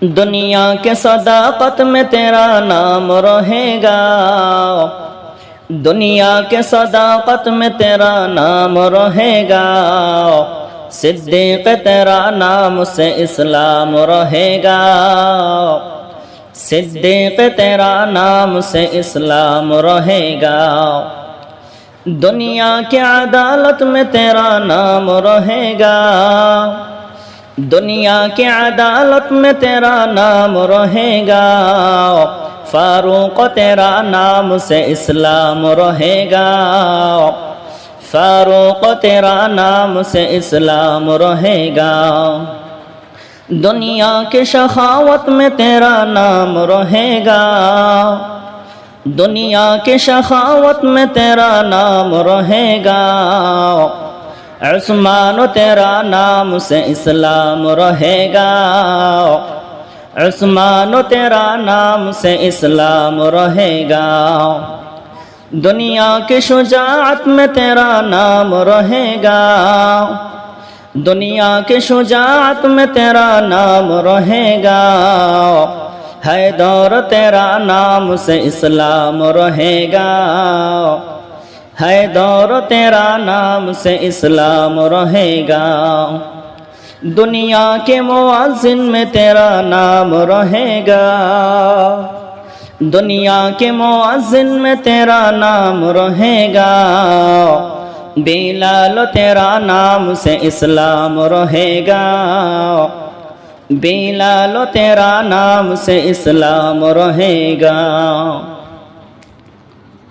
दुनिया के सदाकत में तेरा नाम रहेगा, दुनिया के सदाकत में तेरा नाम रहेगा। सिद्दीक तेरा नाम से इस्लाम रहेगा, सिद्दीक तेरा नाम से इस्लाम रहेगा। दुनिया की अदालत में तेरा नाम रहेगा, दुनिया की अदालत में तेरा नाम रहेगा। फारूक तेरा नाम से इस्लाम रहेगा, फारूक तेरा नाम से इस्लाम रहेगा। दुनिया के शखावत में तेरा नाम रहेगा, दुनिया के शखावत में तेरा नाम रहेगा। उस्मान तेरा नाम से इस्लाम रहेगा, उस्मान तेरा नाम से इस्लाम रहेगा। दुनिया के शुजाअत में तेरा नाम रहेगा, दुनिया के शुजाअत में तेरा नाम रहेगा। हैदर तेरा नाम से इस्लाम रहेगा, हैदर तेरा नाम से इस्लाम रहेगा। दुनिया के मुअज्जिन में तेरा नाम रहेगा, दुनिया के मुअज्जिन में तेरा नाम रहेगा। बिलाल तेरा नाम से इस्लाम रहेगा, बिलाल तेरा नाम से इस्लाम रहेगा।